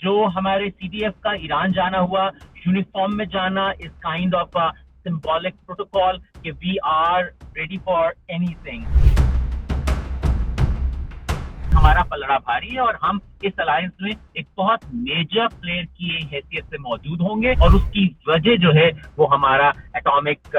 جو ہمارے C D F کا ایران جانا ہوا یونیفارم میں جانا is kind of symbolic protocol کہ we are ready for anything. ہمارا پلڑا بھاری ہے اور ہم اس الائنس میں ایک بہت میجر پلیئر کی حیثیت سے موجود ہوں گے اور اس کی وجہ جو ہے وہ ہمارا ایٹامک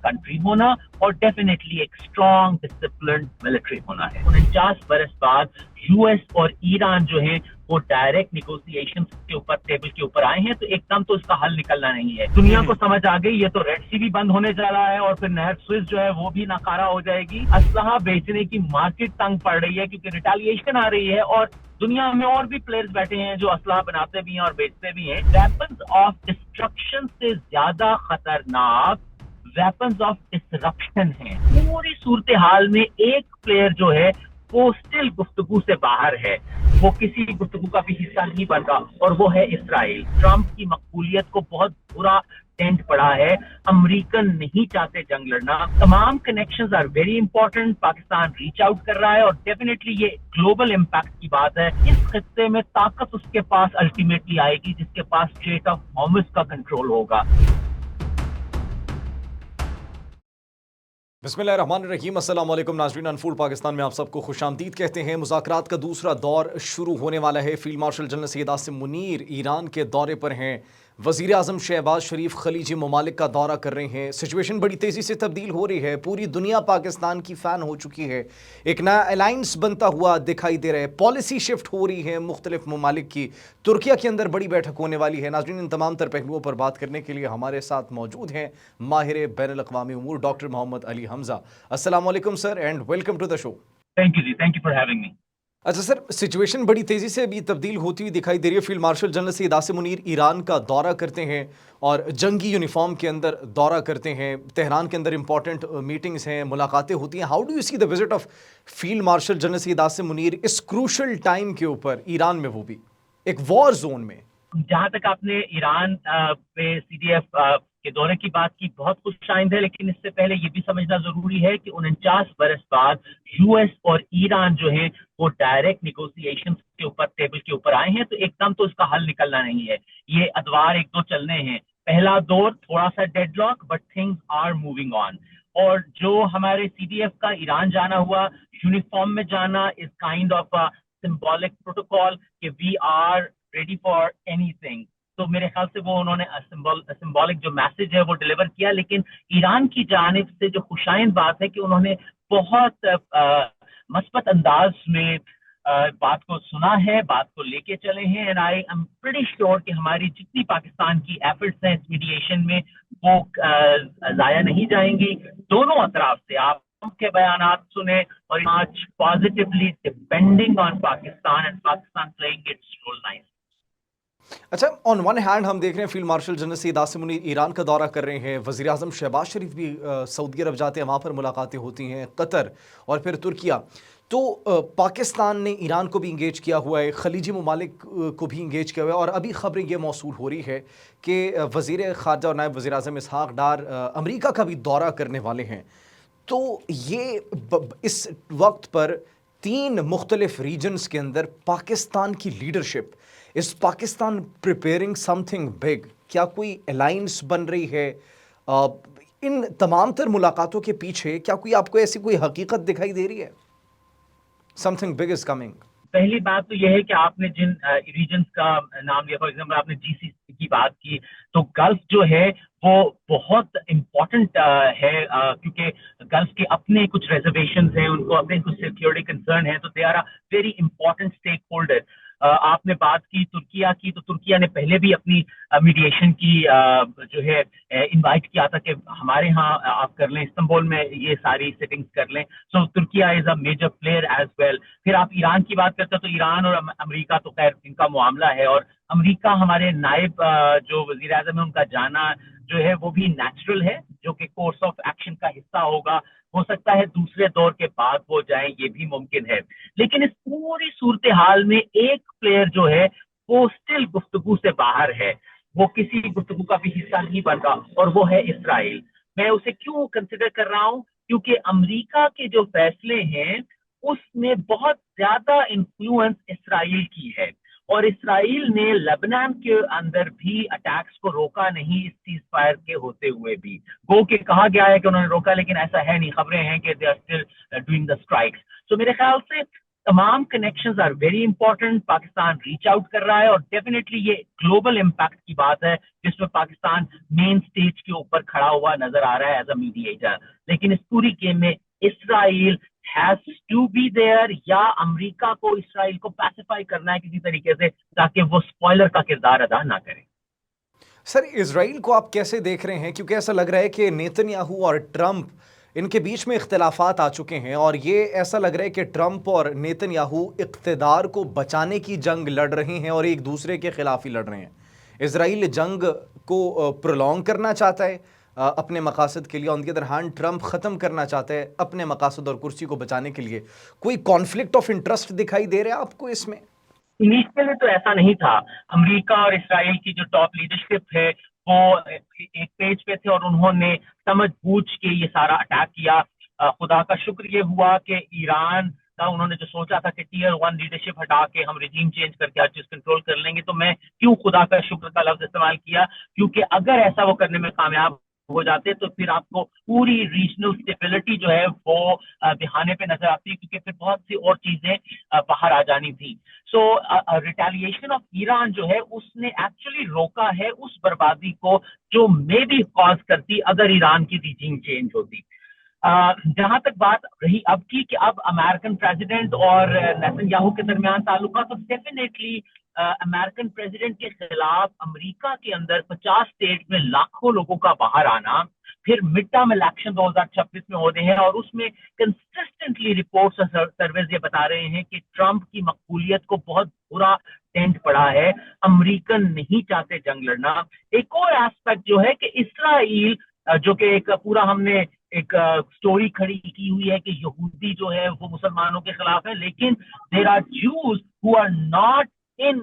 کنٹری ہونا اور ڈیفینیٹلی ایک اسٹرانگ ڈسپلنڈ ملٹری ہونا ہے. 49 برس بعد یو ایس اور ایران جو ہے وہ ڈائریکٹ نیگوسیشن کے اوپر ٹیبل کے اوپر آئے ہیں تو ایک دم تو اس کا حل نکلنا نہیں ہے. دنیا کو سمجھ آ گئی یہ تو ریڈ سی بھی بند ہونے جا رہا ہے اور پھر نہر سوئس جو ہے وہ بھی ناکارہ ہو جائے گی. اسلحہ بیچنے کی مارکیٹ تنگ پڑ رہی ہے کیونکہ ریٹیلیشن آ رہی ہے اور دنیا میں اور بھی پلیئرز بیٹھے ہیں جو اسلحہ بناتے بھی ہیں اور بیچتے بھی ہیں. ویپنز آف ڈسٹرکشن سے زیادہ خطرناک ویپنز آف ڈسرپشن ہیں. پوری صورتحال میں ایک پلیئر جو ہے وہ اسٹل گفتگو سے باہر ہے, وہ کسی گفتگو کا بھی حصہ نہیں بنتا اور وہ ہے اسرائیل. ٹرمپ کی مقبولیت کو بہت برا ڈینٹ پڑا ہے. امریکن نہیں چاہتے جنگ لڑنا. تمام connections are very important. Pakistan reach out کر رہا ہے اور ڈیفینیٹلی یہ گلوبل امپیکٹ کی بات ہے. اس خطے میں طاقت اس کے پاس الٹیمیٹلی آئے گی جس کے پاس اسٹریٹ آف ہارمز کا کنٹرول ہوگا. بسم اللہ الرحمن الرحیم. السلام علیکم ناظرین, انفولڈ پاکستان میں آپ سب کو خوش آمدید کہتے ہیں. مذاکرات کا دوسرا دور شروع ہونے والا ہے. Field marshal general Syed Asim Munir Iran کے دورے پر ہیں. وزیر اعظم شہباز شریف خلیجی ممالک کا دورہ کر رہے ہیں. سچویشن بڑی تیزی سے تبدیل ہو رہی ہے. پوری دنیا پاکستان کی فین ہو چکی ہے. ایک نیا الائنس بنتا ہوا دکھائی دے رہا ہے. پالیسی شفٹ ہو رہی ہے مختلف ممالک کی. ترکیہ کے اندر بڑی بیٹھک ہونے والی ہے. ناظرین, ان تمام تر پہلوؤں پر بات کرنے کے لیے ہمارے ساتھ موجود ہیں ماہر بین الاقوامی امور ڈاکٹر محمد علی حمزہ. السلام علیکم sir and welcome to the show. Thank you ji, thank you for having me. اچھا سر, سچویشن بڑی تیزی سے بھی تبدیل ہوتی ہوئی دکھائی دے رہی ہے. Field marshal general Syed Asim Munir Iran کا دورہ کرتے ہیں اور جنگی یونیفارم کے اندر دورہ کرتے ہیں. تہران کے اندر امپورٹنٹ میٹنگز ہیں, ملاقاتیں ہوتی ہیں. How do you see the visit of field marshal general Syed Asim Munir اس کروشل ٹائم کے اوپر ایران میں, وہ بھی ایک وار زون میں؟ جہاں تک آپ نے ایران پہ سی ڈی ایف کے دورے کی بات کی, بہت خوش آئند ہے, لیکن اس سے پہلے یہ بھی سمجھنا ضروری ہے کہ 49 برس بعد یو ایس اور ایران جو ہے وہ ڈائریکٹ نیگوسیشن کے اوپر ٹیبل کے اوپر آئے ہیں تو ایک دم تو اس کا حل نکلنا نہیں ہے. یہ ادوار ایک دو چلنے ہیں. پہلا دور تھوڑا سا deadlock but things are moving on. اور جو ہمارے سی ڈی ایف کا ایران جانا ہوا یونیفارم میں جانا is kind of symbolic protocol کہ we are ready for anything. تو میرے خیال سے وہ انہوں نے سمبولک جو میسج ہے وہ ڈلیور کیا. لیکن ایران کی جانب سے جو خوشائند بات ہے کہ انہوں نے بہت مثبت انداز میں بات کو سنا ہے, بات کو لے کے چلے ہیں. And I am pretty sure کہ ہماری جتنی پاکستان کی ایفرٹس ہیں اس میڈیشن میں وہ ضائع نہیں جائیں گی. دونوں اطراف سے آپ کے بیانات سنیں اور آج positively depending on Pakistan and Pakistan playing its role nice. اچھا, آن ون ہینڈ ہم دیکھ رہے ہیں field marshal general Syed Asim Munir Iran کا دورہ کر رہے ہیں. وزیر اعظم شہباز شریف بھی سعودی عرب جاتے ہیں, وہاں پر ملاقاتیں ہوتی ہیں, قطر اور پھر ترکیہ. تو پاکستان نے ایران کو بھی انگیج کیا ہوا ہے, خلیجی ممالک کو بھی انگیج کیا ہوا ہے, اور ابھی خبریں یہ موصول ہو رہی ہے کہ وزیر خارجہ اور نائب وزیر اعظم اسحاق ڈار امریکہ کا بھی دورہ کرنے والے ہیں. تو یہ اس وقت پر 3 مختلف ریجنز کے اندر پاکستان کی leadership, is Pakistan preparing something big? کیا کوئی الائنس بن رہی ہے؟ ان تمام تر ملاقاتوں کے پیچھے کیا کوئی آپ کو ایسی کوئی حقیقت دکھائی دے رہی ہے؟ Some thing big is coming. پہلی بات تو یہ ہے کہ آپ نے جن ریجنز کا نام لیا, فار ایگزامپل آپ نے جی سی سی کی بات کی, تو گلف جو ہے وہ بہت امپورٹنٹ ہے کیونکہ گلف کے اپنے کچھ ریزرویشنز ہیں, ان کو اپنے کچھ سیکورٹی کنسرن ہیں, تو they are very important stakeholder. آپ نے بات کی ترکیہ کی, تو ترکیہ نے پہلے بھی اپنی میڈیشن کی جو ہے انوائٹ کیا تھا کہ ہمارے ہاں آپ کر لیں, استنبول میں یہ ساری سیٹنگز کر لیں. سو ترکیہ از اے میجر پلیئر ایز ویل. پھر آپ ایران کی بات کرتے ہیں تو ایران اور امریکہ تو خیر ان کا معاملہ ہے, اور امریکہ ہمارے نائب جو وزیر اعظم ہے ان کا جانا جو ہے وہ بھی نیچرل ہے, جو کہ کورس آف ایکشن کا حصہ ہوگا. ہو سکتا ہے دوسرے دور کے بعد وہ جائیں, یہ بھی ممکن ہے. لیکن اس پوری صورتحال میں ایک پلیئر جو ہے وہ اسٹل گفتگو سے باہر ہے, وہ کسی گفتگو کا بھی حصہ نہیں بنتا, اور وہ ہے اسرائیل. میں اسے کیوں کنسیڈر کر رہا ہوں, کیونکہ امریکہ کے جو فیصلے ہیں اس میں بہت زیادہ انفلوئنس اسرائیل کی ہے. اور اسرائیل نے لبنان کے اندر بھی اٹیکس کو روکا نہیں اس سیز فائر کے ہوتے ہوئے بھی. گو کہ کہا گیا ہے کہ انہوں نے روکا لیکن ایسا ہے نہیں, خبریں ہیں کہ they are still doing the strikes. So میرے خیال سے تمام connections are very important. Pakistan reach out کر رہا ہے اور ڈیفینیٹلی یہ گلوبل امپیکٹ کی بات ہے جس میں پاکستان مین سٹیج کے اوپر کھڑا ہوا نظر آ رہا ہے ایز اے میڈیٹر. لیکن اس پوری گیم میں اسرائیل has to be there یا امریکہ کو اسرائیل کو پیسیفائی کرنا ہے کسی طریقے سے تاکہ وہ سپوائلر کا کردار ادا نہ کرے. سر اسرائیل کو آپ کیسے دیکھ رہے ہیں؟ کیونکہ ایسا لگ رہا ہے کہ نیتن یاہو اور ٹرمپ ان کے بیچ میں اختلافات آ چکے ہیں اور یہ ایسا لگ رہا ہے کہ ٹرمپ اور نیتن یاہو اقتدار کو بچانے کی جنگ لڑ رہے ہیں اور ایک دوسرے کے خلاف ہی لڑ رہے ہیں. اسرائیل جنگ کو پرولونگ کرنا چاہتا ہے اپنے مقاصد کے لیے, آن دی ادر ہینڈ ٹرمپ ختم کرنا چاہتا ہے اپنے مقاصد اور کرسی کو بچانے کے لیے. کوئی کانفلکٹ آف انٹرسٹ دکھائی دے رہا ہے آپ کو اس میں؟ انیشیلی تو ایسا نہیں تھا. امریکہ اور اسرائیل کی جو ٹاپ لیڈرشپ ہے وہ ایک پیج پہ تھے اور انہوں نے سمجھ بوجھ کے یہ سارا اٹیک کیا. خدا کا شکر یہ ہوا کہ ایران کا انہوں نے جو سوچا تھا کہ ٹیئر 1 لیڈرشپ ہٹا کے ہم رجیم چینج کر کے ہر چیز کنٹرول کر لیں گے, تو میں کیوں خدا کا شکر کا لفظ استعمال کیا, کیونکہ اگر ایسا وہ کرنے میں کامیاب ہو جاتے تو پھر آپ کو پوری ریجنل اسٹیبلٹی جو ہے وہ بہانے پہ نظر آتی ہے, کیونکہ پھر بہت سی اور چیزیں باہر آ جانی تھی. سو ریٹیلیشن آف ایران جو ہے اس نے ایکچولی روکا ہے اس بربادی کو جو میں بھی کاز کرتی اگر ایران کی ریجیم چینج ہوتی. جہاں تک بات رہی اب کی کہ اب امریکن پریزیڈنٹ اور نیتن یاہو کے درمیان تعلقات, تو ڈیفینیٹلی امریکن پریزیڈنٹ کے خلاف امریکہ کے اندر 50 اسٹیٹ میں لاکھوں لوگوں کا باہر آنا, پھر مڈ ٹرم الیکشن 2026 میں ہونے ہیں اور اس میں کنسسٹنٹلی رپورٹس اور سرویز یہ بتا رہے ہیں کہ ٹرمپ کی مقبولیت کو بہت برا ڈینٹ پڑا ہے. امریکن نہیں چاہتے جنگ لڑنا. ایک اور ایسپیکٹ جو ہے کہ اسرائیل جو کہ ایک پورا ہم نے ایک سٹوری کھڑی کی ہوئی ہے کہ یہودی جو ہے وہ مسلمانوں کے خلاف ہے, لیکن there are those who are not in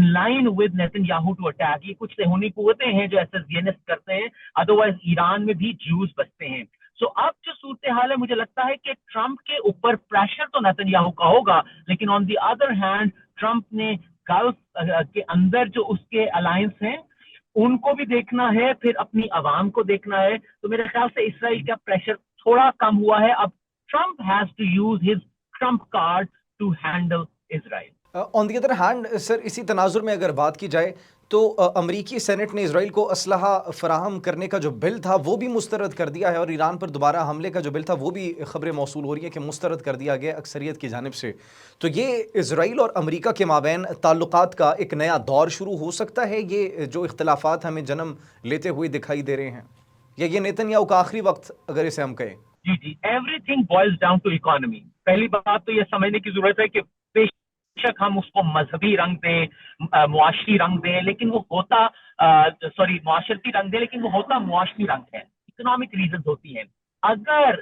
line with Netanyahu to attack. یہ کچھ صہیونی قوتیں ہیں جو ایسے زینسٹ کرتے ہیں, ادروائز ایران میں بھی جوز بستے ہیں. سو اب جو صورتحال ہے مجھے لگتا ہے کہ ٹرمپ کے اوپر پریشر تو نیتنیاہو کا ہوگا, لیکن آن دی ادر ہینڈ ٹرمپ نے گلف کے اندر جو اس کے الائنس ہیں ان کو بھی دیکھنا ہے, پھر اپنی عوام کو دیکھنا ہے. تو میرے خیال سے اسرائیل کا پریشر تھوڑا کم ہوا ہے. اب Trump has to use his Trump card to handle Israel. On the other hand sir, اسی تناظر میں اگر بات کی جائے تو امریکی سینٹ نے اسرائیل کو اسلحہ فراہم کرنے کا جو بل تھا وہ بھی مسترد کر دیا ہے, اور ایران پر دوبارہ حملے کا جو بل تھا وہ بھی خبریں موصول ہو رہی ہیں کہ مسترد کر دیا گیا اکثریت کی جانب سے. تو یہ اسرائیل اور امریکہ کے مابین تعلقات کا ایک نیا دور شروع ہو سکتا ہے, یہ جو اختلافات ہمیں جنم لیتے ہوئے دکھائی دے رہے ہیں, یا یہ نیتن یاہو کا آخری وقت اگر اسے ہم کہیں؟ جی everything boils down to economy. پہلی بات تو یہ سمجھنے کی ضرورت ہے کہ شک ہم اس کو مذہبی رنگ دیں, معاشری رنگ دیں, لیکن وہ ہوتا معاشرتی رنگ دیں, لیکن وہ ہوتا معاشری رنگ ہے. اکنامک ریزنز ہوتی ہیں. اگر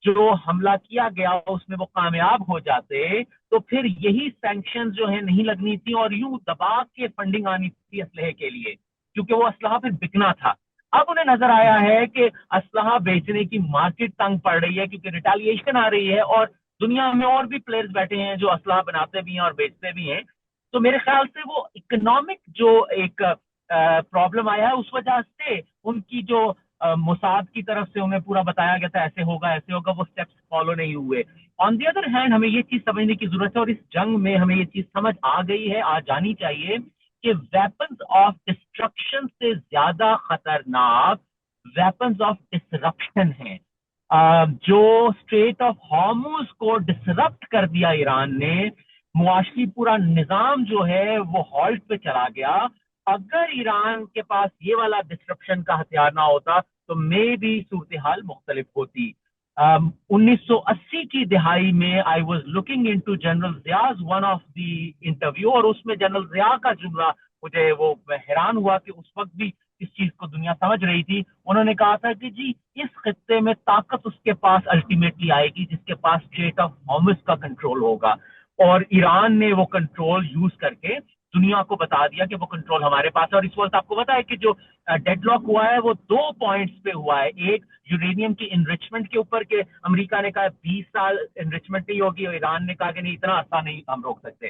جو حملہ کیا گیا اس میں وہ کامیاب ہو جاتے تو پھر یہی سینکشن جو ہیں نہیں لگنی تھی اور یوں دبا کے فنڈنگ آنی تھی اسلحے کے لیے, کیونکہ وہ اسلحہ پھر بکنا تھا. اب انہیں نظر آیا ہے کہ اسلحہ بیچنے کی مارکیٹ تنگ پڑ رہی ہے کیونکہ ریٹیلیشن آ رہی ہے, اور دنیا میں اور بھی پلیئرز بیٹھے ہیں جو اسلحہ بناتے بھی ہیں اور بیچتے بھی ہیں. تو میرے خیال سے وہ اکنامک جو ایک پرابلم آیا ہے اس وجہ سے ان کی جو موساد کی طرف سے انہیں پورا بتایا گیا تھا ایسے ہوگا, وہ سٹیپس فالو نہیں ہوئے. آن دی ادر ہینڈ ہمیں یہ چیز سمجھنے کی ضرورت ہے, اور اس جنگ میں ہمیں یہ چیز سمجھ آ گئی ہے, آ جانی چاہیے کہ ویپنز آف ڈسٹرکشن سے زیادہ خطرناک ویپنز آف ڈسرپشن ہیں. جو اسٹریٹ آف ہارموز کو ڈسرپٹ کر دیا ایران نے, معاشی پورا نظام جو ہے وہ ہالٹ پہ چلا گیا. اگر ایران کے پاس یہ والا ڈسرپشن کا ہتھیار نہ ہوتا تو میں بھی صورتحال مختلف ہوتی. 1980 کی دہائی میں I was looking into general Zia one of the interview, اور اس میں جنرل ضیاء کا جملہ مجھے وہ حیران ہوا کہ اس وقت بھی اس چیز کو دنیا سمجھ رہی تھی. انہوں نے کہا تھا کہ جی اس خطے میں طاقت اس کے پاس الٹیمیٹلی آئے گی جس کے پاس اسٹریٹ آف ہارمز کا کنٹرول ہوگا, اور ایران نے وہ کنٹرول یوز کر کے دنیا کو بتا دیا کہ وہ کنٹرول ہمارے پاس ہے. اور اس وقت آپ کو پتا ہے کہ جو ڈیڈ لاک ہوا ہے وہ 2 پوائنٹس پہ ہوا ہے. ایک یورینیم کی انریچمنٹ کے اوپر کہ امریکہ نے کہا 20 سال انریچمنٹ نہیں ہوگی, اور ایران نے کہا کہ نہیں اتنا آسان نہیں ہم روک سکتے.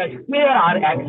share our eggs.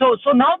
So now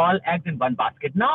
all eggs in one basket. Now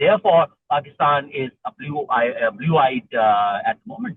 Therefore, Pakistan is a blue-eyed at the moment.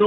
So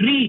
3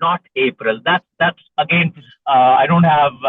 not April. That's again I don't have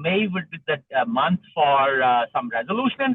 May will be the month for some resolution,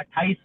28